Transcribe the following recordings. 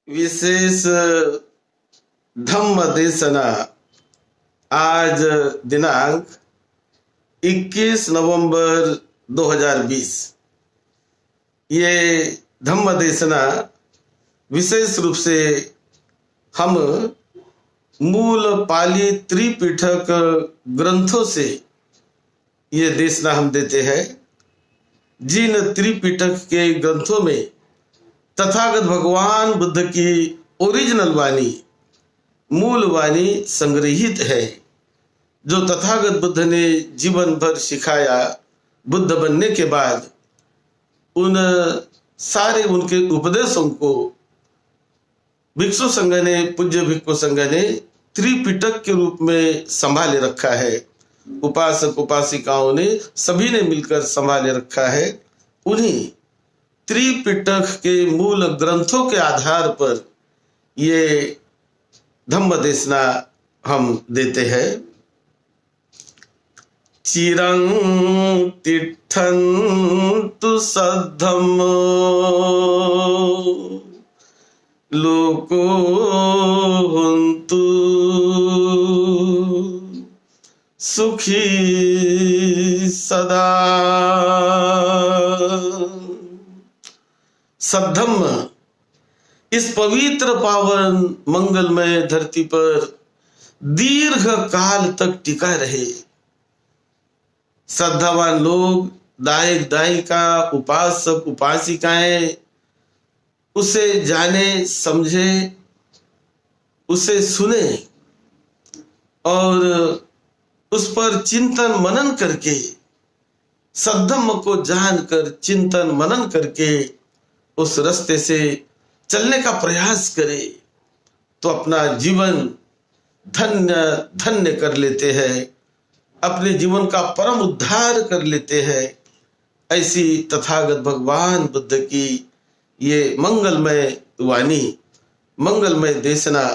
विशेष धम्म देशना आज दिनांक 21 नवंबर 2020। ये धम्म देशना विशेष रूप से हम मूल पाली त्रिपिटक ग्रंथों से ये देशना हम देते हैं। जिन त्रिपिटक के ग्रंथों में तथागत भगवान बुद्ध की ओरिजिनल वाणी, मूल वाणी संग्रहित है, जो तथागत बुद्ध ने जीवन भर सिखाया। बुद्ध बनने के बाद उन सारे उनके उपदेशों को भिक्षु संघ ने, पूज्य भिक्षु संघ ने त्रिपिटक के रूप में संभाले रखा है। उपासक उपासिकाओं ने, सभी ने मिलकर संभाले रखा है। उन्हीं त्रिपिटक के मूल ग्रंथों के आधार पर ये धम्म देशना हम देते हैं। चिरं तिष्ठन्तु सद्धम्म लोको हुन्तु सुखी सदा। सद्धम्म इस पवित्र पावन मंगलमय धरती पर दीर्घ काल तक टिका रहे। श्रद्धावान लोग, दायक दायिका, उपासक उपासिकाएं उसे जाने, समझे, उसे सुने और उस पर चिंतन मनन करके, सद्धम्म को जानकर चिंतन मनन करके उस रास्ते से चलने का प्रयास करे तो अपना जीवन धन्य धन्य कर लेते हैं, अपने जीवन का परम उद्धार कर लेते हैं। ऐसी तथागत भगवान बुद्ध की ये मंगलमय वाणी, मंगलमय देशना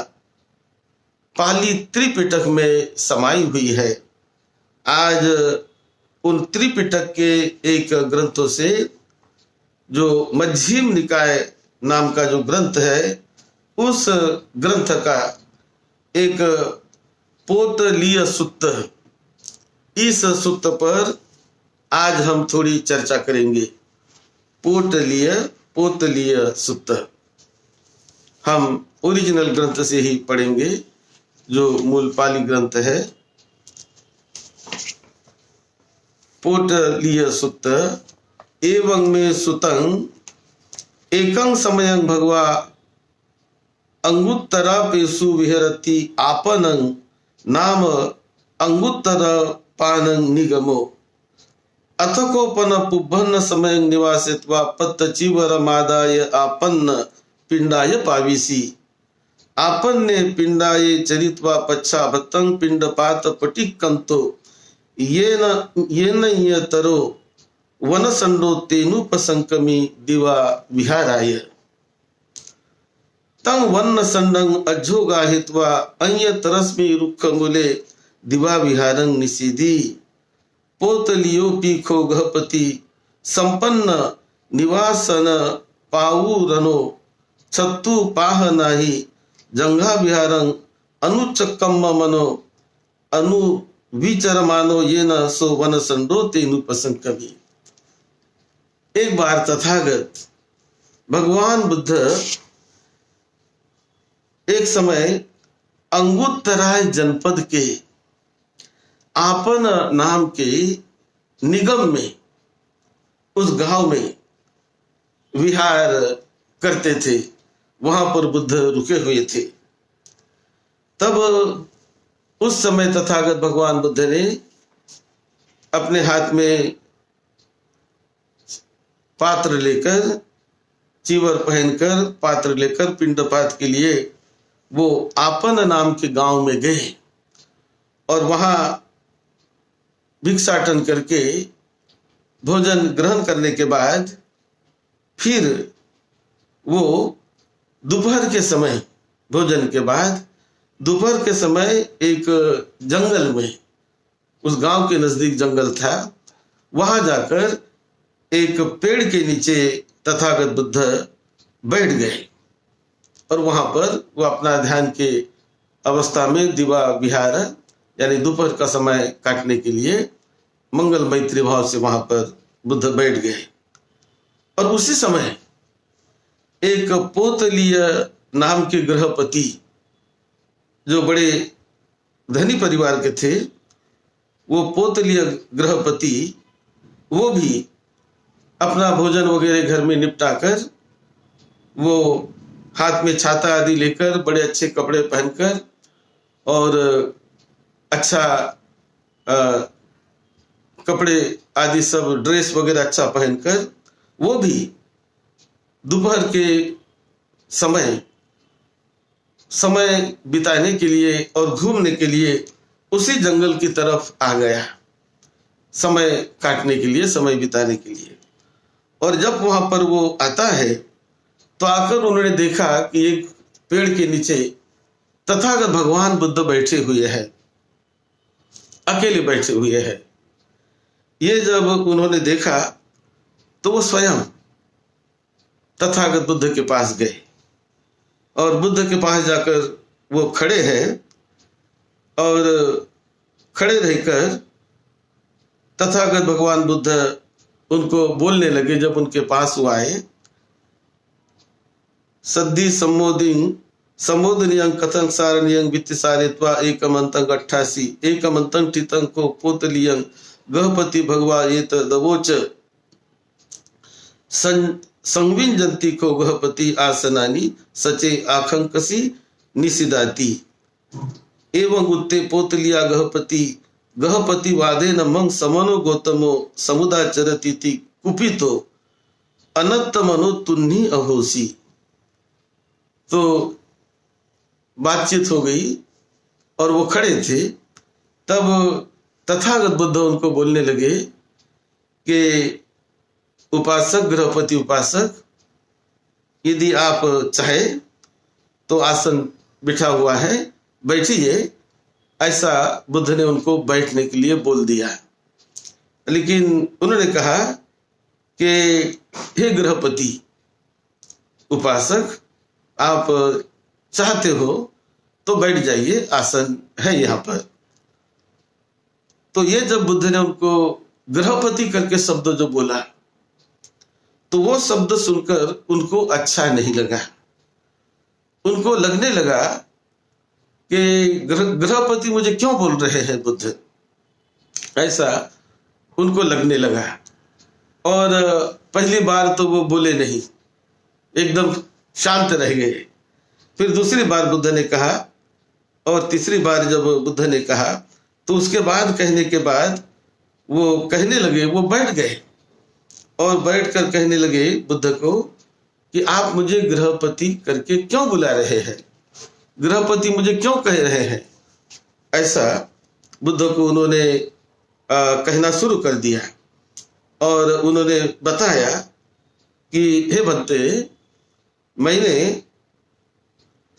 पाली त्रिपिटक में समाई हुई है। आज उन त्रिपिटक के एक ग्रंथों से, जो मध्यम निकाय नाम का जो ग्रंथ है, उस ग्रंथ का एक पोतलीय सुत्त, इस सुत्त पर आज हम थोड़ी चर्चा करेंगे। पोतलीय सुत्त हम ओरिजिनल ग्रंथ से ही पढ़ेंगे, जो मूल पाली ग्रंथ है। पोतलीय सुत्त एवं में सुतं एकं समयं भगवा अंगुत्तरा पेशु विहरति आपनं नाम अंगुत्तर पानं निगमो अथकोपन पुब्बन्न समयं निवासित्वा पत्तचीवर मादाय आपन्न पिंडाय पाविसी आपन्ने पिंडाये चरित्वा पच्छा भत्तं पिंडपात पटिक्कंतो येन यतरो वनसंडो तेनुपसंकमी दिवा विहाराय तं वन्नसंडं अज्जोगाहित्वा अन्यतरस्मि रुक्खमूले दिवा विहारं निषीदी पोतलियोपि खो गहपति संपन्न निवासन पाऊरनो छत्तु पाह नाही जंघा विहारं अनुचक्कम मनो अनु विचरमानो येन सो वनसंडो तेनुपसंकमी। एक बार तथागत भगवान बुद्ध एक समय अंगुत्तराय जनपद के आपन नाम के निगम में, उस गांव में विहार करते थे। वहां पर बुद्ध रुके हुए थे। तब उस समय तथागत भगवान बुद्ध ने अपने हाथ में पात्र लेकर, चीवर पहनकर, पात्र लेकर पिंडपात के लिए वो आपन नाम के गांव में गए और वहां भिक्षाटन करके भोजन ग्रहण करने के बाद फिर वो दोपहर के समय, भोजन के बाद दोपहर के समय एक जंगल में, उस गांव के नजदीक जंगल था, वहां जाकर एक पेड़ के नीचे तथागत बुद्ध बैठ गए और वहां पर वो अपना ध्यान के अवस्था में दिवा विहार यानी दोपहर का समय काटने के लिए मंगल मैत्री भाव से वहां पर बुद्ध बैठ गए। और उसी समय एक पोतलीय नाम के गृहपति, जो बड़े धनी परिवार के थे, वो पोतलीय गृहपति वो भी अपना भोजन वगैरह घर में निपटाकर, वो हाथ में छाता आदि लेकर, बड़े अच्छे कपड़े पहनकर और अच्छा कपड़े आदि सब ड्रेस वगैरह अच्छा पहनकर, वो भी दोपहर के समय बिताने के लिए और घूमने के लिए उसी जंगल की तरफ आ गया, समय काटने के लिए, समय बिताने के लिए। और जब वहां पर वो आता है तो आकर उन्होंने देखा कि एक पेड़ के नीचे तथागत भगवान बुद्ध बैठे हुए हैं, अकेले बैठे हुए हैं। ये जब उन्होंने देखा तो वो स्वयं तथागत बुद्ध के पास गए और बुद्ध के पास जाकर वो खड़े हैं और खड़े रहकर तथागत भगवान बुद्ध उनको बोलने लगे। जब उनके पास वो आए, सद्धि सम्मोदनीयं कथं सारणीयं वित्तसारित्वा एकमंतं 88 एकमंतं टितं को पोतलीयं गहपति भगवा ये तदवोच संविंजंती को गहपति आसनानी सचे आखंकसी निषिदाती एवं उत्ते पोतलिया गहपति वादे न मंग समनो गौतमो समुदाचरती कुपितो अनत्त मनो तुन्नी अहोसी। तो बातचीत हो गई और वो खड़े थे। तब तथागत बुद्ध उनको बोलने लगे कि उपासक, गृहपति उपासक, यदि आप चाहे तो आसन बिठा हुआ है, बैठिए। ऐसा बुद्ध ने उनको बैठने के लिए बोल दिया। लेकिन उन्होंने कहा कि हे गृहपति उपासक, आप चाहते हो तो बैठ जाइए, आसन है यहाँ पर। तो ये जब बुद्ध ने उनको गृहपति करके शब्द जो बोला, तो वो शब्द सुनकर उनको अच्छा नहीं लगा। उनको लगने लगा कि गृहपति मुझे क्यों बोल रहे हैं बुद्ध, ऐसा उनको लगने लगा। और पहली बार तो वो बोले नहीं, एकदम शांत रह गए। फिर दूसरी बार बुद्ध ने कहा और तीसरी बार जब बुद्ध ने कहा तो उसके बाद कहने के बाद वो कहने लगे, वो बैठ गए और बैठकर कहने लगे बुद्ध को कि आप मुझे गृहपति करके क्यों बुला रहे हैं, गृहपति मुझे क्यों कह रहे हैं। ऐसा बुद्ध को उन्होंने कहना शुरू कर दिया और उन्होंने बताया कि हे भक्ते, मैंने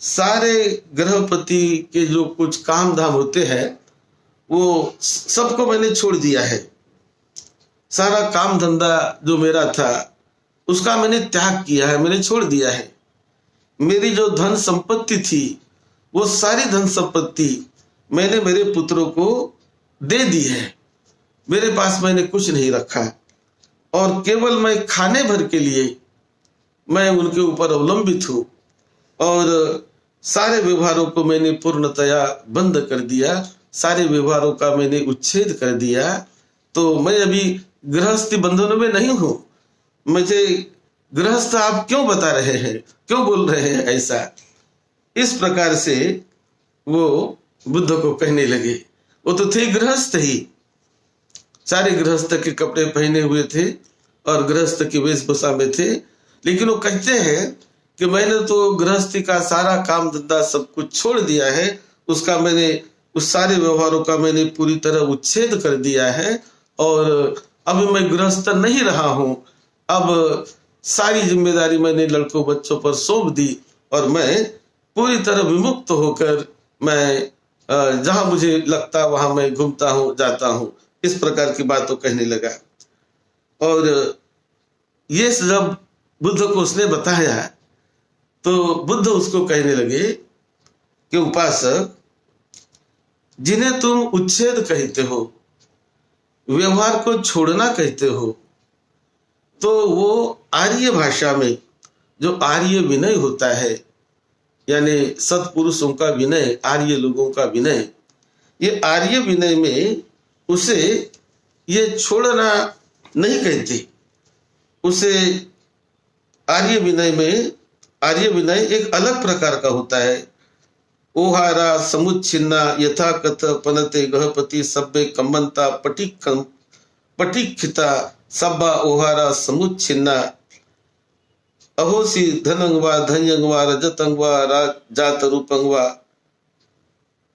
सारे गृहपति के जो कुछ काम धाम होते हैं वो सबको मैंने छोड़ दिया है। सारा काम धंधा जो मेरा था उसका मैंने त्याग किया है, मैंने छोड़ दिया है। मेरी जो धन संपत्ति थी वो सारी धन संपत्ति मैंने मेरे पुत्रों को दे दी है। मेरे पास मैंने कुछ नहीं रखा और केवल मैं खाने भर के लिए मैं उनके ऊपर अवलंबित हूँ और सारे व्यवहारों को मैंने पूर्णतया बंद कर दिया, सारे व्यवहारों का मैंने उच्छेद कर दिया। तो मैं अभी गृहस्थी बंधनों में नहीं हूँ। मुझे गृहस्थ आप क्यों बता रहे हैं, क्यों बोल रहे हैं ऐसा। इस प्रकार से वो बुद्ध को कहने लगे। वो तो थे गृहस्थ ही, सारे गृहस्थ के कपड़े पहने हुए थे और गृहस्थ की वेशभूषा में थे। लेकिन वो कहते हैं कि मैंने तो गृहस्थी का सारा काम धंधा सब कुछ छोड़ दिया है, उसका मैंने उस सारे व्यवहारों का मैंने पूरी तरह उच्छेद कर दिया है और अब मैं गृहस्थ नहीं रहा हूँ। अब सारी जिम्मेदारी मैंने लड़कों बच्चों पर सौंप दी और मैं पूरी तरह विमुक्त होकर मैं जहां मुझे लगता वहां मैं घूमता हूँ, जाता हूँ। इस प्रकार की बात तो कहने लगा। और ये जब बुद्ध को उसने बताया तो बुद्ध उसको कहने लगे कि उपासक, जिन्हें तुम उच्छेद कहते हो, व्यवहार को छोड़ना कहते हो, तो वो आर्य भाषा में जो आर्य विनय होता है, यानी सत्पुरुषों का विनय, आर्य लोगों का विनय, ये आर्य विनय में उसे ये छोड़ना नहीं कहते। उसे आर्य विनय में, आर्य विनय एक अलग प्रकार का होता है। ओहारा समुच्छिन्ना यथा कथ पनते गहपति सब्बे कम्मंता पटिखिता सब्बा ओहारा समुच्छिन्ना अहोसी धनंग वा धन्यंग वा रजतंग वा जात रूपंग वा।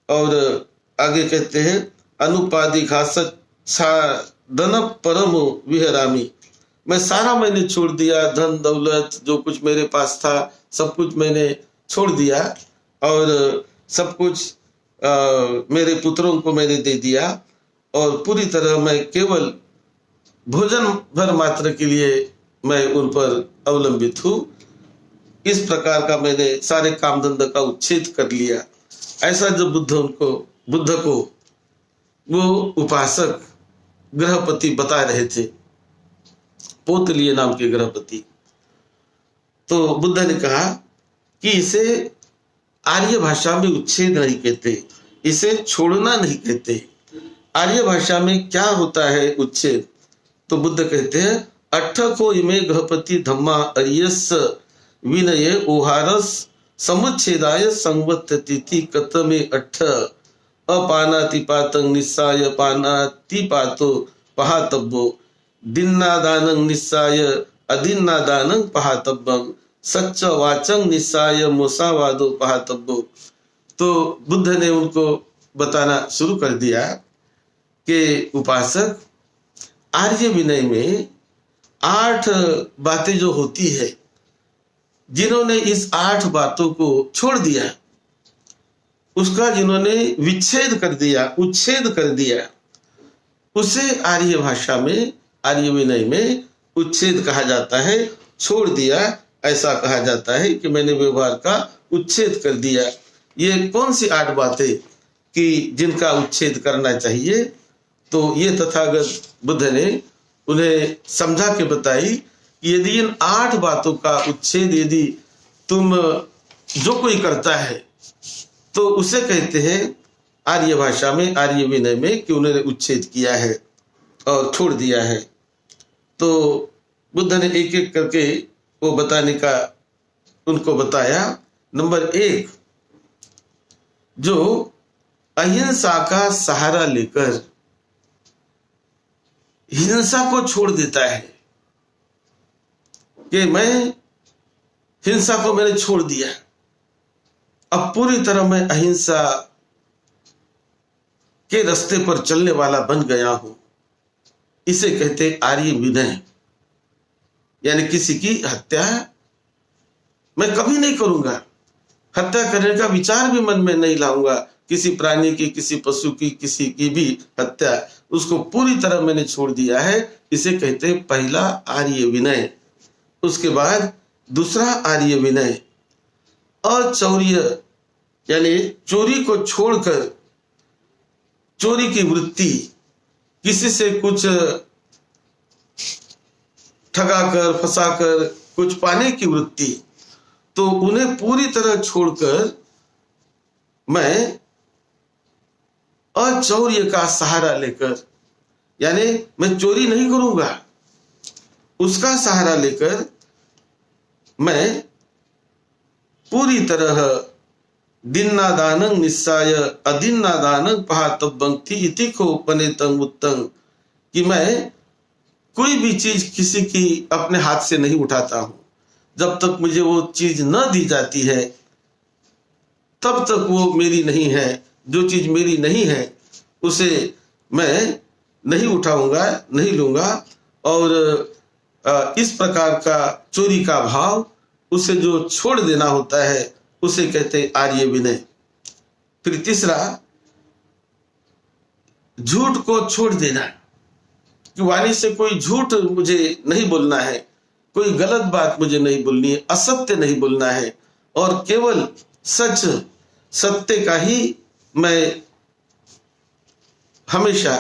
और आगे कहते हैं अनुपादि घासच्छादन परम विहरामी, मैं सारा मैंने छोड़ दिया, धन दौलत जो कुछ मेरे पास था सब कुछ मैंने छोड़ दिया, और सब कुछ मेरे पुत्रों को मैंने दे दिया, और पूरी तरह मैं केवल भोजन भर मात्र के लिए मैं उन पर अवलंबित हूँ। इस प्रकार का मैंने सारे काम धंधा का उच्छेद कर लिया। ऐसा जब बुद्ध को वो उपासक गृहपति बता रहे थे, पोतलिय नाम के गृहपति, तो बुद्ध ने कहा कि इसे आर्य भाषा में उच्छेद नहीं कहते, इसे छोड़ना नहीं कहते। आर्य भाषा में क्या होता है उच्छेद? तो बुद्ध कहते हैं अट्ठ को इमे गृहपति धम्मा अरियस विनय ओहारस समुच्छेदाय संवत्तिति कतमे अट्ठ अपानातिपातं निस्साय पानातिपातो पहातब्बो दिन्नादानं निस्साय अदिन्नादानं पहातब्बम सच्च वाचं निस्साय मोसावादो पहातब्बो। तो बुद्ध ने उनको बताना शुरू कर दिया कि उपासक, आर्य विनय में 8 बातें जो होती है, जिन्होंने इस 8 बातों को छोड़ दिया, उसका जिन्होंने विच्छेद कर दिया, उच्छेद कर दिया, उसे आर्य भाषा में, आर्य विनय में उच्छेद कहा जाता है। छोड़ दिया ऐसा कहा जाता है कि मैंने व्यवहार का उच्छेद कर दिया। ये कौन सी 8 बातें कि जिनका उच्छेद करना चाहिए? तो ये तथागत बुद्ध ने उन्हें समझा के बताई कि यदि इन 8 बातों का उच्छेद यदि तुम जो कोई करता है तो उसे कहते हैं आर्य भाषा में, आर्य विनय में कि उन्होंने उच्छेद किया है और छोड़ दिया है। तो बुद्ध ने एक एक करके वो बताने का उनको बताया। नंबर 1, जो अहिंसा का सहारा लेकर हिंसा को छोड़ देता है कि मैं हिंसा को मैंने छोड़ दिया, अब पूरी तरह मैं अहिंसा के रास्ते पर चलने वाला बन गया हूं, इसे कहते आर्य विनय। यानी किसी की हत्या मैं कभी नहीं करूंगा, हत्या करने का विचार भी मन में नहीं लाऊंगा, किसी प्राणी की, किसी पशु की, किसी की भी हत्या, उसको पूरी तरह मैंने छोड़ दिया है, इसे कहते हैं पहला आर्य विनय। उसके बाद दूसरा आर्य विनय अचौर्य, यानी चोरी को छोड़कर चोरी की वृत्ति, किसी से कुछ ठगाकर फंसाकर कुछ पाने की वृत्ति, तो उन्हें पूरी तरह छोड़कर मैं अचौर्य का सहारा लेकर, यानी मैं चोरी नहीं करूंगा, उसका सहारा लेकर मैं पूरी तरह दिन्नादानं निस्साय अदिन्नादानं पहातब्बं थी इतिको पनेतं उत्तं, कि मैं कोई भी चीज किसी की अपने हाथ से नहीं उठाता हूं, जब तक मुझे वो चीज न दी जाती है तब तक वो मेरी नहीं है। जो चीज मेरी नहीं है उसे मैं नहीं उठाऊंगा, नहीं लूंगा। और इस प्रकार का चोरी का भाव, उसे जो छोड़ देना होता है, उसे कहते आर्य विनय। फिर तीसरा, झूठ को छोड़ देना, कि वाणी से कोई झूठ मुझे नहीं बोलना है, कोई गलत बात मुझे नहीं बोलनी है, असत्य नहीं बोलना है, और केवल सच सत्य का ही मैं हमेशा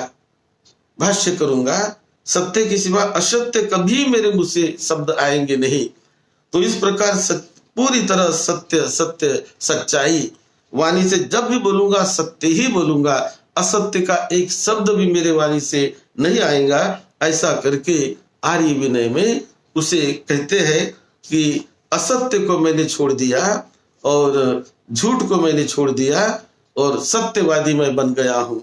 भाष्य करूंगा। सत्य के सिवा असत्य कभी मेरे मुंह से शब्द आएंगे नहीं। तो इस प्रकार पूरी तरह सत्य सत्य सच्चाई वाणी से जब भी बोलूंगा सत्य ही बोलूंगा, असत्य का एक शब्द भी मेरे वाणी से नहीं आएगा। ऐसा करके आर्य विनय में उसे कहते हैं कि असत्य को मैंने छोड़ दिया और झूठ को मैंने छोड़ दिया और सत्यवादी मैं बन गया हूं।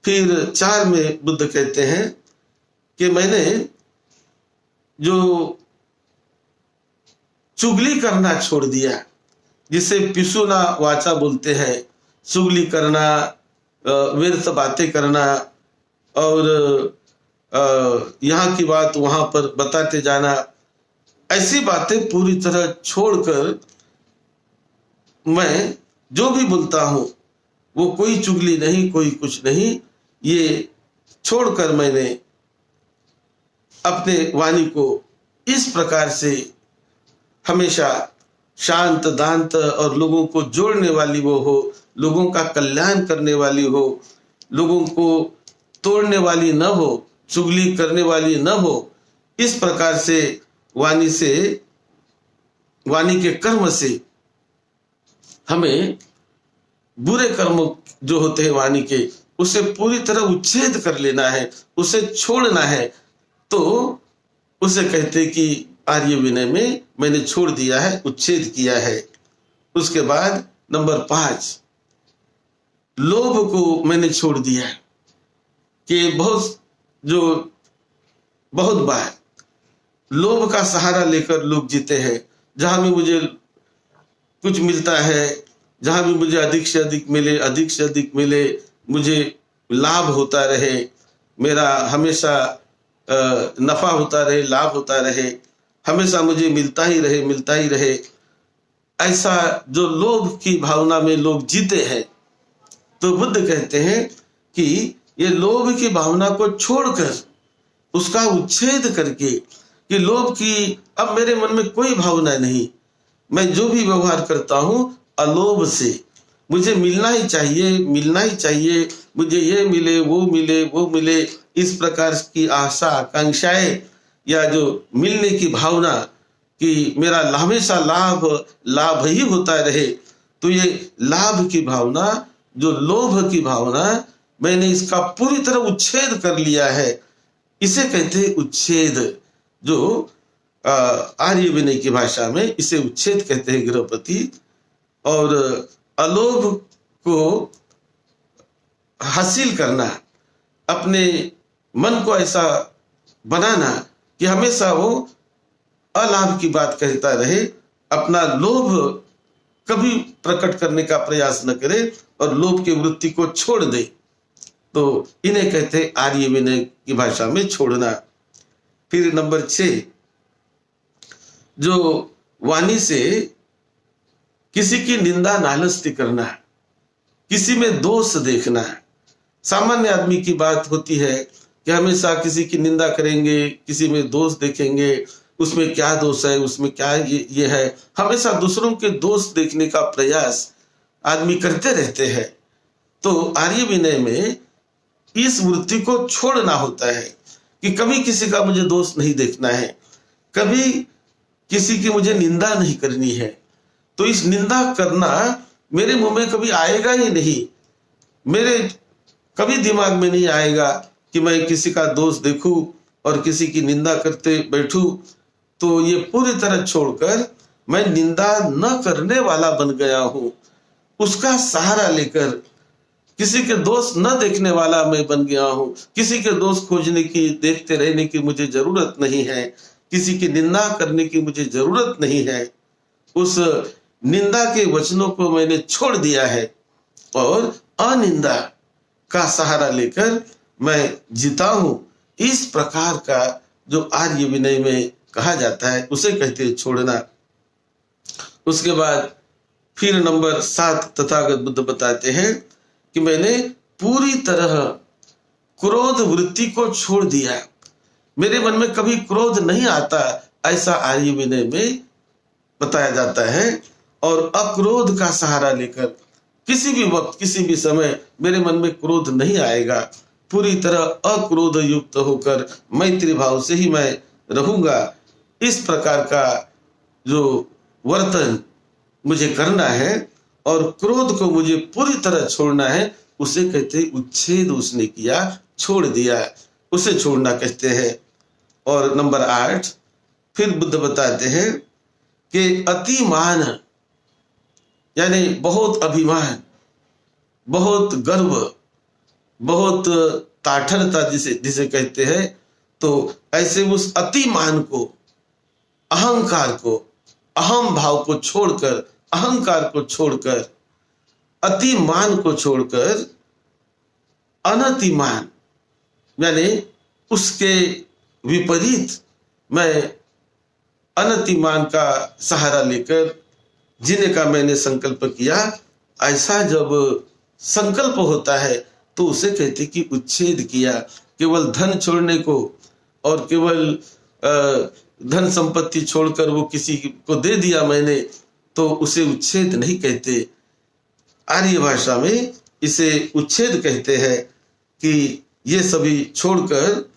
फिर 4 में बुद्ध कहते हैं कि मैंने जो चुगली करना छोड़ दिया, जिसे पिसुना वाचा बोलते हैं, चुगली करना, व्यर्थ बातें करना और यहाँ की बात वहां पर बताते जाना, ऐसी बातें पूरी तरह छोड़कर मैं जो भी बोलता हूं वो कोई चुगली नहीं, कोई कुछ नहीं, ये छोड़कर मैंने अपने वाणी को इस प्रकार से हमेशा शांत दांत और लोगों को जोड़ने वाली वो हो, लोगों का कल्याण करने वाली हो, लोगों को तोड़ने वाली न हो, चुगली करने वाली न हो, इस प्रकार से वाणी के कर्म से हमें बुरे कर्म जो होते हैं वाणी के, उसे पूरी तरह उच्छेद कर लेना है, उसे छोड़ना है। तो उसे कहते कि आर्य विनय में मैंने छोड़ दिया है, उच्छेद किया है। उसके बाद नंबर 5, लोभ को मैंने छोड़ दिया है कि बहुत बार लोभ का सहारा लेकर लोग जीते हैं। जहां भी मुझे कुछ मिलता है, जहां भी मुझे अधिक से अधिक मिले, मुझे लाभ होता रहे, मेरा हमेशा नफा होता रहे, लाभ होता रहे, हमेशा मुझे मिलता ही रहे, ऐसा जो लोभ की भावना में लोग जीते हैं। तो बुद्ध कहते हैं कि ये लोभ की भावना को छोड़कर उसका उच्छेद करके कि लोभ की अब मेरे मन में कोई भावना नहीं, मैं जो भी व्यवहार करता हूं अलोभ से, मुझे मिलना ही चाहिए, मुझे ये मिले वो मिले, इस प्रकार की आशा आकांक्षाएं या जो मिलने की भावना कि मेरा हमेशा लाभ ही होता रहे, तो ये लाभ की भावना, जो लोभ की भावना, मैंने इसका पूरी तरह उच्छेद कर लिया है। इसे कहते हैं उच्छेद, जो आर्य विनय की भाषा में इसे उच्छेद कहते हैं गृहपति। और अलोभ को हासिल करना, अपने मन को ऐसा बनाना कि हमेशा वो अलाभ की बात कहता रहे, अपना लोभ कभी प्रकट करने का प्रयास न करे और लोभ की वृत्ति को छोड़ दे। तो इन्हें कहते हैं आर्य विनय की भाषा में छोड़ना। फिर नंबर 6, जो वाणी से किसी की निंदा नालस्ती करना, किसी में दोष देखना। सामान्य आदमी की बात होती है कि हमेशा किसी की निंदा करेंगे, किसी में दोष देखेंगे, उसमें क्या दोष है, उसमें क्या ये है, हमेशा दूसरों के दोष देखने का प्रयास आदमी करते रहते हैं। तो आर्य विनय में इस वृत्ति को छोड़ना होता है कि कभी किसी का मुझे दोष नहीं देखना है, कभी किसी की मुझे निंदा नहीं करनी है। तो इस निंदा करना मेरे मुंह में कभी आएगा ही नहीं, मेरे कभी दिमाग में नहीं आएगा कि मैं किसी का दोष देखूं और किसी की निंदा करते बैठूं। तो ये पूरी तरह छोड़कर मैं निंदा न करने वाला बन गया हूं, उसका सहारा लेकर किसी के दोष न देखने वाला मैं बन गया हूं। किसी के दोष खोजने की, देखते रहने की मुझे जरूरत नहीं है, किसी की निंदा करने की मुझे जरूरत नहीं है। उस निंदा के वचनों को मैंने छोड़ दिया है और अनिंदा का सहारा लेकर मैं जीता हूं। इस प्रकार का जो आर्य विनय में कहा जाता है उसे कहते हैं छोड़ना। उसके बाद फिर नंबर 7 तथागत बुद्ध बताते हैं कि मैंने पूरी तरह क्रोध वृत्ति को छोड़ दिया, मेरे मन में कभी क्रोध नहीं आता, ऐसा आर्य विनय में बताया जाता है। और अक्रोध का सहारा लेकर किसी भी वक्त किसी भी समय मेरे मन में क्रोध नहीं आएगा, पूरी तरह अक्रोध युक्त होकर मैत्री भाव से ही मैं रहूंगा। इस प्रकार का जो वर्तन मुझे करना है और क्रोध को मुझे पूरी तरह छोड़ना है, उसे कहते उच्छेद उसने किया, छोड़ दिया, उसे छोड़ना कहते हैं। और नंबर 8 फिर बुद्ध बताते हैं कि अतिमान यानी बहुत अभिमान, बहुत गर्व, बहुत ताठरता जिसे कहते हैं, तो ऐसे उस अतिमान को, अहंकार को, अहम भाव को छोड़कर, अहंकार को छोड़कर, अतिमान को छोड़कर अनतिमान यानी उसके विपरीत मैं अनतिमान का सहारा लेकर जीने का मैंने संकल्प किया। ऐसा जब संकल्प होता है तो उसे कहते कि उच्छेद किया। केवल धन छोड़ने को और केवल धन संपत्ति छोड़कर वो किसी को दे दिया मैंने, तो उसे उच्छेद नहीं कहते। आर्य भाषा में इसे उच्छेद कहते हैं कि ये सभी छोड़कर,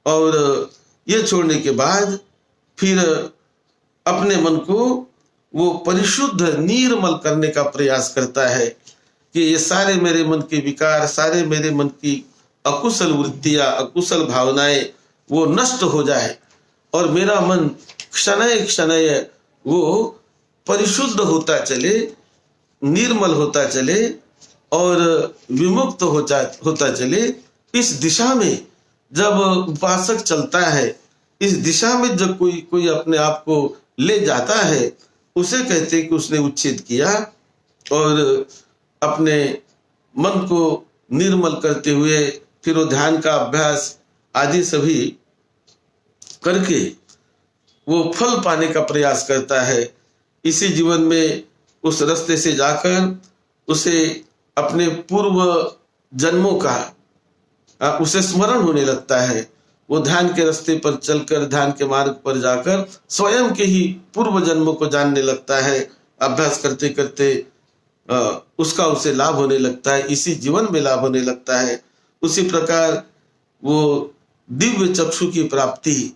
और ये छोड़ने के बाद फिर अपने मन को वो परिशुद्ध निर्मल करने का प्रयास करता है कि ये सारे मेरे मन के विकार, सारे मेरे मन की अकुशल वृत्तियां, अकुशल भावनाएं वो नष्ट हो जाए और मेरा मन क्षणय क्षणय वो परिशुद्ध होता चले, निर्मल होता चले और विमुक्त होता चले। इस दिशा में जब उपासक चलता है, इस दिशा में जब कोई अपने आप को ले जाता है, उसे कहते हैं कि उसने उच्छेद किया और अपने मन को निर्मल करते हुए फिर वो ध्यान का अभ्यास आदि सभी करके वो फल पाने का प्रयास करता है। इसी जीवन में उस रास्ते से जाकर उसे अपने पूर्व जन्मों का उसे स्मरण होने लगता है। वो ध्यान के रास्ते पर चलकर, ध्यान के मार्ग पर जाकर स्वयं के ही पूर्व जन्मों को जानने लगता है। अभ्यास करते करते उसका उसे लाभ होने लगता है, इसी जीवन में लाभ होने लगता है। उसी प्रकार वो दिव्य चक्षु की प्राप्ति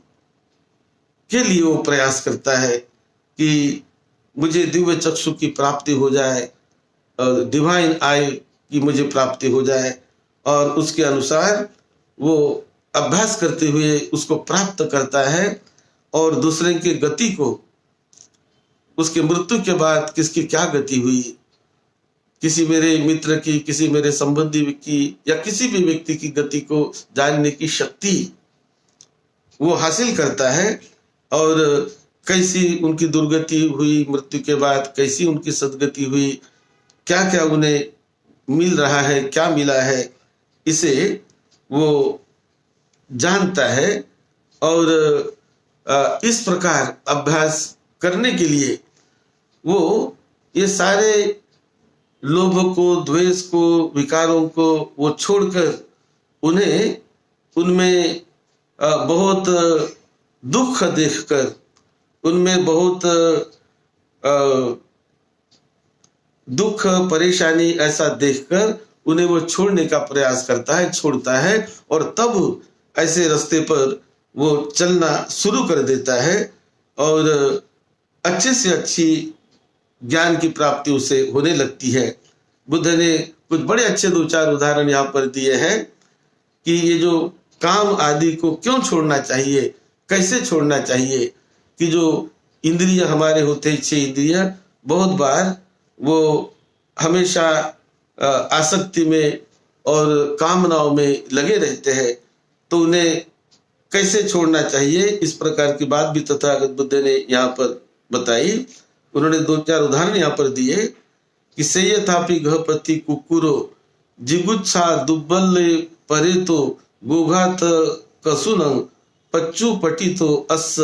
के लिए वो प्रयास करता है कि मुझे दिव्य चक्षु की प्राप्ति हो जाए, डिवाइन आई की मुझे प्राप्ति हो जाए, और उसके अनुसार वो अभ्यास करते हुए उसको प्राप्त करता है। और दूसरे की गति को, उसके मृत्यु के बाद किसकी क्या गति हुई, किसी मेरे मित्र की, किसी मेरे संबंधी की या किसी भी व्यक्ति की गति को जानने की शक्ति वो हासिल करता है। और कैसी उनकी दुर्गति हुई मृत्यु के बाद, कैसी उनकी सदगति हुई, क्या क्या उन्हें मिल रहा है, क्या मिला है, इसे वो जानता है। और इस प्रकार अभ्यास करने के लिए वो ये सारे लोभ को, द्वेष को, विकारों को वो छोड़कर उन्हें उनमें बहुत दुख देखकर, उनमें बहुत दुख परेशानी ऐसा देखकर उन्हें वो छोड़ने का प्रयास करता है, छोड़ता है, और तब ऐसे रास्ते पर वो चलना शुरू कर देता है और अच्छे से अच्छी ज्ञान की प्राप्ति उसे होने लगती है। बुद्ध ने कुछ बड़े अच्छे 2-4 उदाहरण यहाँ पर दिए हैं कि ये जो काम आदि को क्यों छोड़ना चाहिए, कैसे छोड़ना चाहिए। कि जो इंद्रिय हमारे होते हैं, 6 इंद्रिय, बहुत बार वो हमेशा आसक्ति में और कामनाओं में लगे रहते हैं, तो उन्हें कैसे छोड़ना चाहिए, इस प्रकार की बात भी तथागत बुद्ध ने यहाँ पर बताई। उन्होंने 2-4 उदाहरण यहाँ पर दिए कि सेयथापि गहपति कुकुरो जिगुच्छा दुब्बल परेतो गोघात कसुनं पच्चू पटितो अस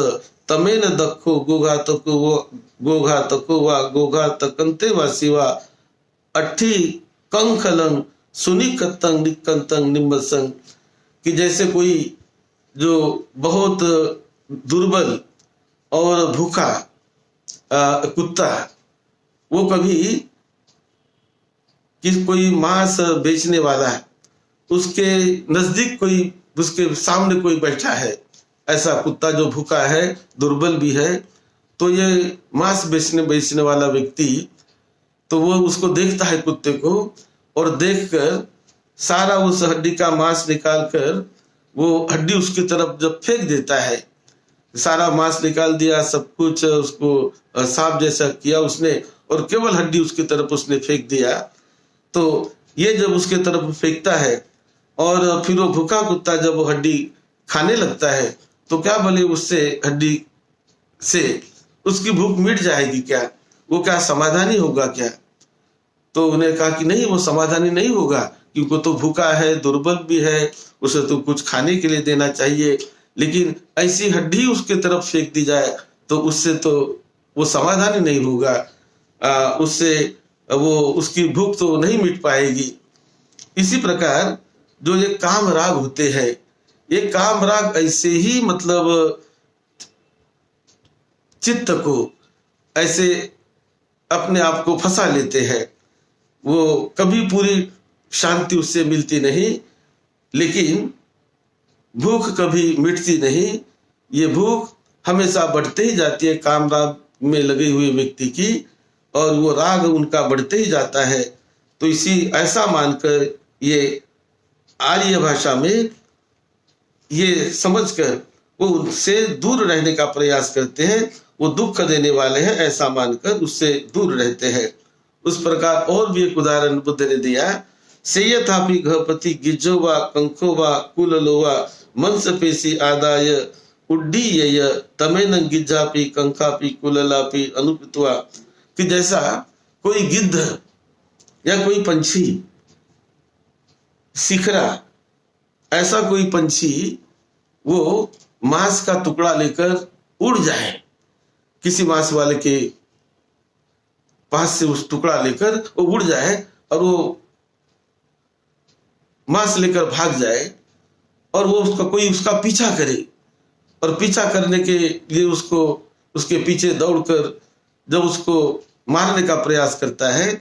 तमेन दक्षो गोघातको वा गोघातकंते वा शिवा अट्ठी कंखलं सुनिकतंग निकंतंग निम्बसंग। कि जैसे कोई जो बहुत दुर्बल और भूखा कुत्ता वो कभी कि कोई मांस बेचने वाला है, उसके नजदीक कोई, उसके सामने कोई बैठा है, ऐसा कुत्ता जो भूखा है, दुर्बल भी है, तो ये मांस बेचने वाला व्यक्ति, तो वो उसको देखता है कुत्ते को, और देखकर सारा उस हड्डी का मांस निकाल कर वो हड्डी उसकी तरफ जब फेंक देता है, सारा मांस निकाल दिया, सब कुछ उसको सांप जैसा किया उसने, और केवल हड्डी उसकी तरफ उसने फेंक दिया, तो ये जब उसके तरफ फेंकता है और फिर वो भूखा कुत्ता जब वो हड्डी खाने लगता है, तो क्या बोले उससे हड्डी से उसकी भूख मिट जाएगी क्या, वो क्या समाधानी होगा क्या? तो उन्हें कहा कि नहीं, वो समाधानी नहीं होगा, क्योंकि तो भूखा है, दुर्बल भी है, उसे तो कुछ खाने के लिए देना चाहिए, लेकिन ऐसी हड्डी उसके तरफ फेंक दी जाए तो उससे तो वो समाधानी नहीं होगा, उससे वो उसकी भूख तो नहीं मिट पाएगी। इसी प्रकार जो ये काम राग होते हैं, ये काम राग ऐसे ही मतलब चित्त को ऐसे अपने आप को फंसा लेते हैं, वो कभी पूरी शांति उससे मिलती नहीं, लेकिन भूख कभी मिटती नहीं, ये भूख हमेशा बढ़ते ही जाती है काम राग में लगे हुए व्यक्ति की, और वो राग उनका बढ़ते ही जाता है। तो इसी ऐसा मानकर ये आर्य भाषा में ये समझकर वो उससे दूर रहने का प्रयास करते हैं, वो दुख देने वाले हैं ऐसा मानकर उससे दूर रहते हैं। उस प्रकार और भी एक उदाहरण बुद्ध ने दिया, सेयथापि घपति गिज्जो वा कंखो वा कुललो वा मंस पेशी आदाय उड्डीय तमेन गिज्जापि कंखापि कुललापि अनुपित्वा, कि जैसा कोई गिद्ध या कोई पंछी, शिखरा, ऐसा कोई पंछी वो मांस का टुकड़ा लेकर उड़ जाए, किसी मांस वाले के पास से उस टुकड़ा लेकर वो उड़ जाए और वो मांस लेकर भाग जाए, और वो उसका कोई उसका पीछा करे, और पीछा करने के लिए उसको उसके पीछे दौड़कर जब उसको मारने का प्रयास करता है,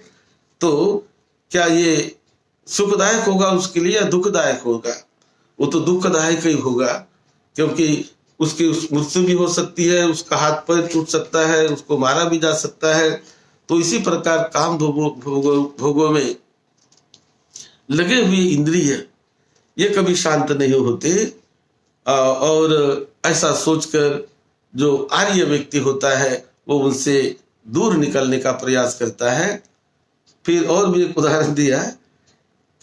तो क्या ये सुखदायक होगा उसके लिए या दुखदायक होगा? वो तो दुखदायक ही होगा, क्योंकि उसकी मृत्यु भी हो सकती है, उसका हाथ पैर टूट सकता है, उसको मारा भी जा सकता है। तो इसी प्रकार काम भोगों में लगे हुए इंद्रिय ये कभी शांत नहीं होते, और ऐसा सोचकर जो आर्य व्यक्ति होता है वो उनसे दूर निकलने का प्रयास करता है। फिर और भी एक उदाहरण दिया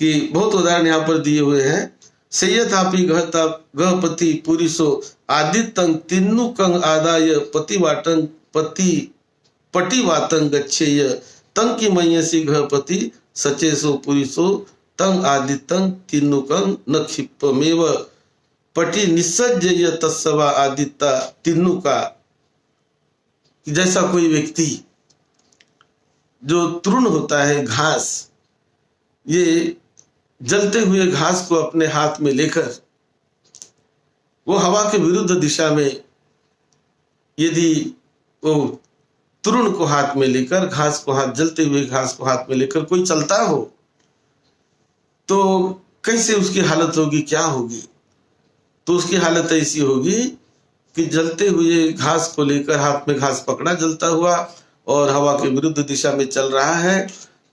कि बहुत उदाहरण यहाँ पर दिए हुए हैं, सैयथापि गहपति पुरुषो आदित्यं तिन्नुकं आदाय पतिवाटं पटिवातं गच्छेय तं किमयसि गहपति सचेसो पुरुषो तं आदित्यं तिन्नुकं न क्षिप्पमेव पटि निस्सज्जय तस्सवा आदित्य तिन्नुका। जैसा कोई व्यक्ति जो तृण होता है, घास, ये जलते हुए घास को अपने हाथ में लेकर वो हवा के विरुद्ध दिशा में, यदि वो तृण को हाथ में लेकर, घास को हाथ, जलते हुए घास को हाथ में लेकर कोई चलता हो तो कैसे उसकी हालत होगी, क्या होगी? तो उसकी हालत ऐसी होगी कि जलते हुए घास को लेकर हाथ में घास पकड़ा जलता हुआ और हवा के विरुद्ध दिशा में चल रहा है,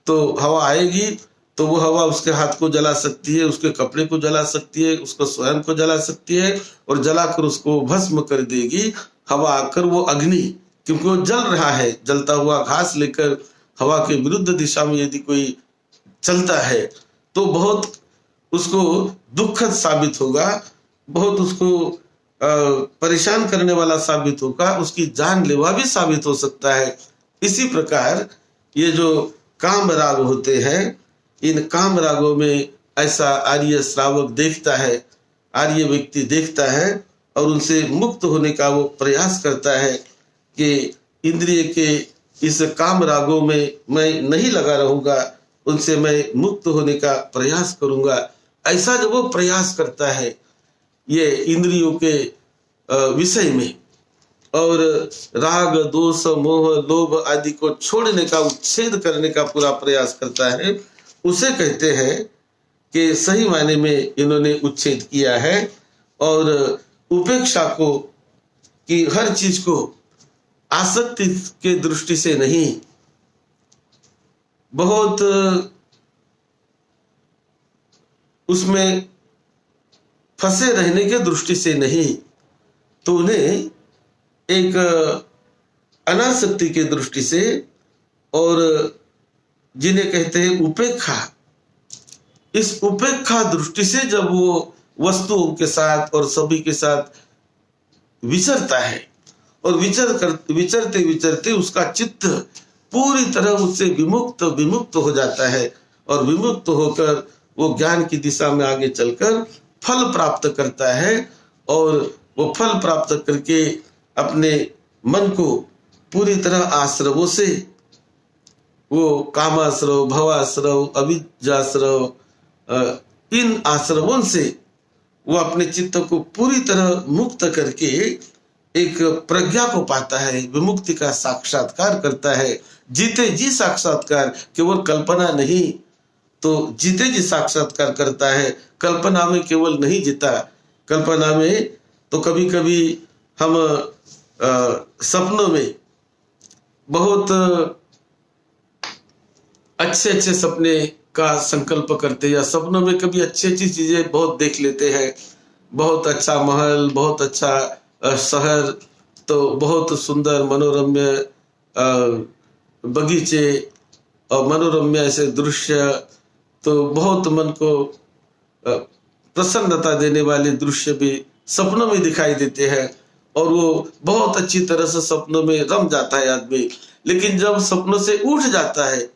तो हवा आएगी तो वो हवा उसके हाथ को जला सकती है, उसके कपड़े को जला सकती है, उसको स्वयं को जला सकती है, और जलाकर उसको भस्म कर देगी हवा आकर। वो अग्नि, क्योंकि वो जल रहा है, जलता हुआ घास लेकर हवा के विरुद्ध दिशा में यदि कोई चलता है तो बहुत उसको दुखद साबित होगा, बहुत उसको परेशान करने वाला साबित होगा, उसकी जानलेवा भी साबित हो सकता है। इसी प्रकार ये जो काम राग होते हैं, इन काम रागों में ऐसा आर्य श्रावक देखता है, आर्य व्यक्ति देखता है और उनसे मुक्त होने का वो प्रयास करता है कि इंद्रिय के इस काम रागों में मैं नहीं लगा रहूंगा, उनसे मैं मुक्त होने का प्रयास करूंगा। ऐसा जब वो प्रयास करता है ये इंद्रियों के विषय में, और राग दोष मोह लोभ आदि को छोड़ने का, उच्छेद करने का पूरा प्रयास करता है, उसे कहते हैं कि सही मायने में इन्होंने उच्छेद किया है। और उपेक्षा को, कि हर चीज को आसक्ति के दृष्टि से नहीं, बहुत उसमें फंसे रहने के दृष्टि से नहीं, तो उन्हें एक अनासक्ति के दृष्टि से, और जिन्हें कहते हैं उपेक्षा, इस उपेक्षा दृष्टि से जब वो वस्तुओं के साथ और सभी के साथ विचरता है, और विचरते विचरते उसका चित्त पूरी तरह उससे विमुक्त हो जाता है, और विमुक्त होकर वो ज्ञान की दिशा में आगे चलकर फल प्राप्त करता है। और वो फल प्राप्त करके अपने मन को पूरी तरह आश्रवों से, वो कामाश्रव, भवाश्रव, अविद्याश्रव, इन आश्रवों से वो अपने चित्त को पूरी तरह मुक्त करके एक प्रज्ञा को पाता है, विमुक्ति का साक्षात्कार करता है। जीते जी साक्षात्कार, केवल कल्पना नहीं, तो जीते जी साक्षात्कार करता है। कल्पना में केवल नहीं जीता। कल्पना में तो कभी कभी हम सपनों में बहुत अच्छे सपने का संकल्प करते हैं, या सपनों में कभी अच्छी चीजें बहुत देख लेते हैं। बहुत अच्छा महल, बहुत अच्छा शहर, तो बहुत सुंदर मनोरम्य बगीचे और मनोरम्य ऐसे दृश्य, तो बहुत मन को प्रसन्नता देने वाले दृश्य भी सपनों में दिखाई देते हैं, और वो बहुत अच्छी तरह से सपनों में रम जाता है आदमी। लेकिन जब सपनों से उठ जाता है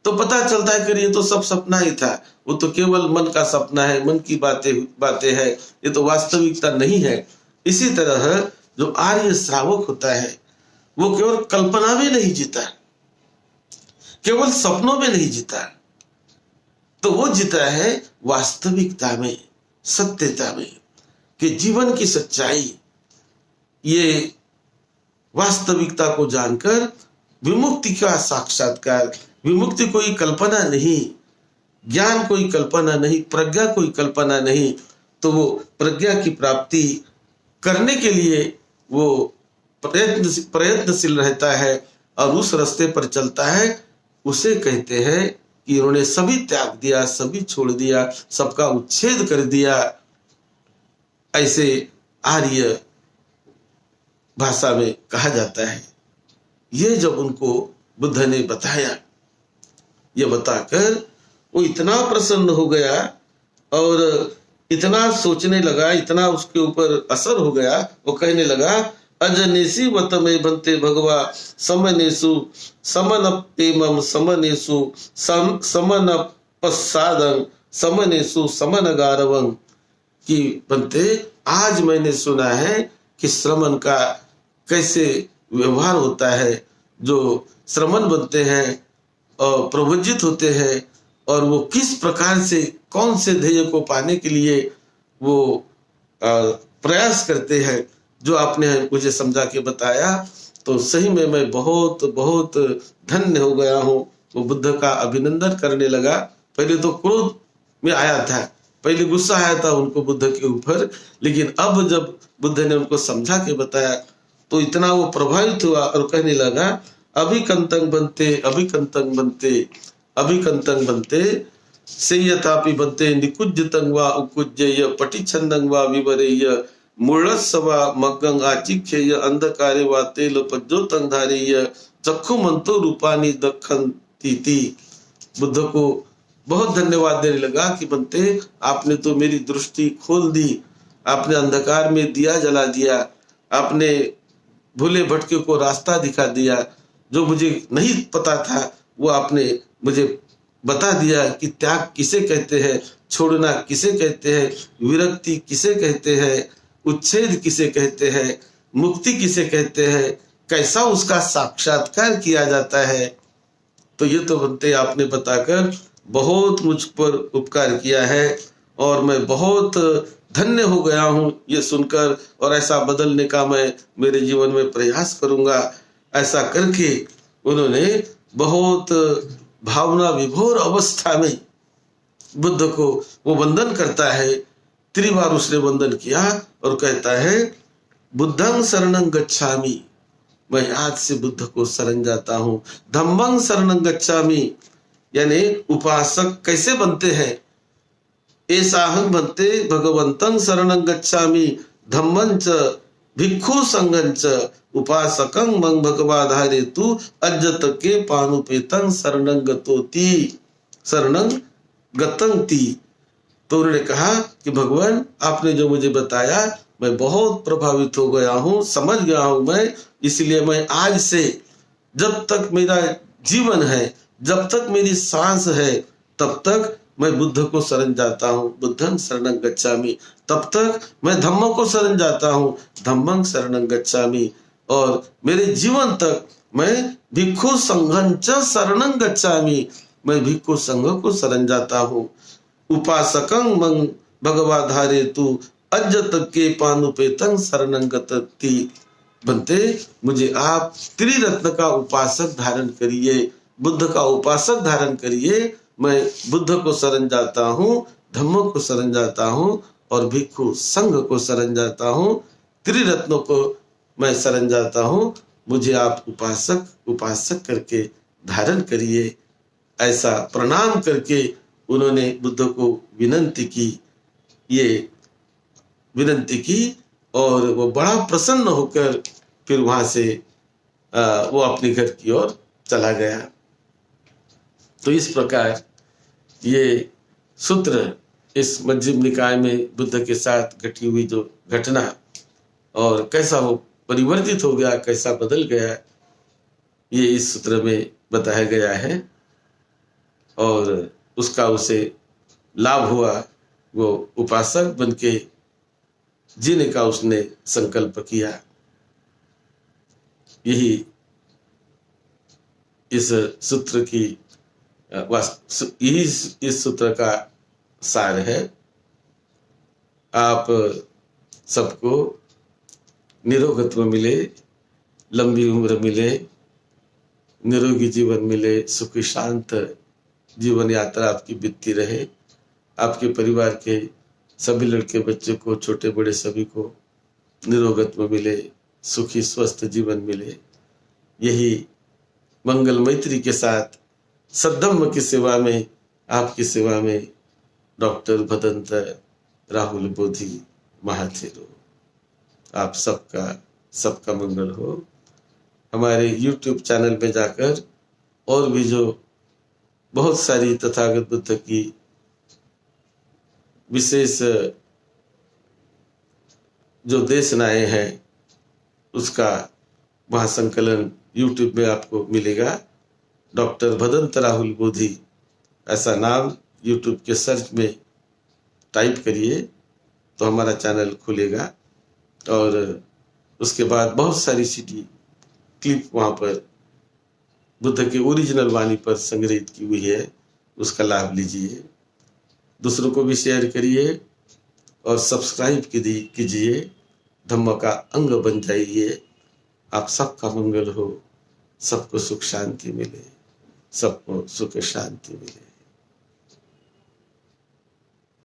तो पता चलता है कि ये तो सब सपना ही था, वो तो केवल मन का सपना है, मन की बातें है, ये तो वास्तविकता नहीं है। इसी तरह जो आर्य श्रावक होता है वो केवल कल्पना में नहीं जीता, केवल सपनों में नहीं जीता, तो वो जीता है वास्तविकता में, सत्यता में, कि जीवन की सच्चाई, ये वास्तविकता को जानकर विमुक्ति का साक्षात्कार। विमुक्ति कोई कल्पना नहीं, ज्ञान कोई कल्पना नहीं, प्रज्ञा कोई कल्पना नहीं, तो वो प्रज्ञा की प्राप्ति करने के लिए वो प्रयत्नशील रहता है और उस रास्ते पर चलता है। उसे कहते हैं कि उन्होंने सभी त्याग दिया, सभी छोड़ दिया, सबका उच्छेद कर दिया। ऐसे आर्य भाषा में कहा जाता है। ये जब उनको बुद्ध ने बताया, ये बताकर वो इतना प्रसन्न हो गया और इतना सोचने लगा, इतना उसके ऊपर असर हो गया, वो कहने लगा, अजनेसी वतमे बनते भगवा समनेसु समनप्पेमं समनेसु समनपस्सादं समनेसु समनगारवं, कि बनते आज मैंने सुना है कि श्रमण का कैसे व्यवहार होता है। जो श्रमण बनते हैं और प्रवज्जित होते हैं, और वो किस प्रकार से, कौन से ध्येय को पाने के लिए वो प्रयास करते हैं, जो आपने मुझे समझा के बताया, तो सही में मैं बहुत बहुत धन्य हो गया हूँ। वो बुद्ध का अभिनंदन करने लगा। पहले तो क्रोध में आया था, पहले गुस्सा आया था उनको बुद्ध के ऊपर, लेकिन अब जब बुद्ध ने उनको समझा के बताया तो इतना वो प्रभावित हुआ और कहने लगा, अभिकंतंग बनते अभिकंतंग बनते अभिकंतंग बनते सेयतापि बनते निकुज्जतं वा उकुज्जय पटिछन्दं वा विवरेय मूढ़स्सवा मग्गं आचिख्येय अंधकारे वा तेल पज्जोतं धारेय चक्षुमन्तो रूपानि दक्षन्तीति। बुद्ध को बहुत धन्यवाद देने लगा कि बनते आपने तो मेरी दृष्टि खोल दी, आपने अंधकार में दिया जला दिया, आपने भूले भटके को रास्ता दिखा दिया, जो मुझे नहीं पता था वो आपने मुझे बता दिया कि त्याग किसे कहते हैं, छोड़ना किसे कहते हैं, विरक्ति किसे कहते हैं, उच्छेद किसे कहते हैं, मुक्ति किसे कहते हैं, कैसा उसका साक्षात्कार किया जाता है। तो ये तो बनते आपने बताकर बहुत मुझ पर उपकार किया है, और मैं बहुत धन्य हो गया हूँ ये सुनकर, और ऐसा बदलने का मैं मेरे जीवन में प्रयास करूंगा। ऐसा करके उन्होंने बहुत भावना विभोर अवस्था में बुद्ध को वो वंदन करता है। 3 बार उसने वंदन किया और कहता है बुद्धं शरणं गच्छामि, मैं आज से बुद्ध को शरण जाता हूँ। धम्मं शरणं गच्छामि, यानी उपासक कैसे बनते हैं, एसाहं बनते भगवंतं शरणं गच्छामि धम्मं च भिक्षु संघं च उपासकं मं भगवाधारे तु अज्जत के पानुपेतं शरणं गतोति शरणं गतंति। तो उन्होंने कहा कि भगवान आपने जो मुझे बताया मैं बहुत प्रभावित हो गया हूँ, समझ गया हूँ मैं, इसलिए मैं आज से जब तक मेरा जीवन है, जब तक मेरी सांस है, तब तक मैं बुद्ध को शरण जाता हूँ, बुद्धं शरणं गच्छामि। तब तक मैं धम्म को शरण जाता हूँ, धम्मं शरणं गच्छामि। और मेरे जीवन तक मैं भिक्षु संघं च शरणं गच्छामि, मैं भिक्षु संघ को शरण जाता हूँ। उपासकं मं भगवाधारे तु अज्जत के पानुपेतं शरणं गतति। बनते मुझे आप त्रिरत्न का उपासक धारण करिए, बुद्ध का उपासक धारण करिए। मैं बुद्ध को शरण जाता हूँ, धम्म को शरण जाता हूँ और भिक्षु संघ को शरण जाता हूँ, त्रिरत्नों को मैं शरण जाता हूँ। मुझे आप उपासक करके धारण करिए। ऐसा प्रणाम करके उन्होंने बुद्ध को विनंती की, ये विनंती की और वो बड़ा प्रसन्न होकर फिर वहां से वो अपने घर की ओर चला गया। तो इस प्रकार ये सूत्र इस मध्यम निकाय में बुद्ध के साथ घटी हुई जो घटना और कैसा वो परिवर्तित हो गया, कैसा बदल गया, ये इस सूत्र में बताया गया है। और उसका उसे लाभ हुआ, वो उपासक बनके जीने का उसने संकल्प किया। यही इस सूत्र की यही इस सूत्र का सार है। आप सबको निरोगत्व मिले, लंबी उम्र मिले, निरोगी जीवन मिले, सुखी शांत जीवन यात्रा आपकी बीतती रहे। आपके परिवार के सभी लड़के बच्चे को, छोटे बड़े सभी को निरोगत्व मिले, सुखी स्वस्थ जीवन मिले। यही मंगल मैत्री के साथ सद्धम्म की सेवा में, आपकी सेवा में डॉक्टर भदंत राहुल बोधि महाथेरो। आप सबका मंगल हो। हमारे YouTube चैनल में जाकर और भी जो बहुत सारी तथागत बुद्ध की विशेष जो देशनाएं हैं उसका वहाँ संकलन YouTube में आपको मिलेगा। डॉक्टर भदंत राहुल बोधि ऐसा नाम YouTube के सर्च में टाइप करिए तो हमारा चैनल खुलेगा और उसके बाद बहुत सारी सीडी क्लिप वहाँ पर बुद्ध के ओरिजिनल वाणी पर संग्रहित की हुई है, उसका लाभ लीजिए। दूसरों को भी शेयर करिए और सब्सक्राइब कीजिए। धम्म का अंग बन जाइए। आप सबका मंगल हो, सबको सुख शांति मिले, सबको सुख शांति मिले।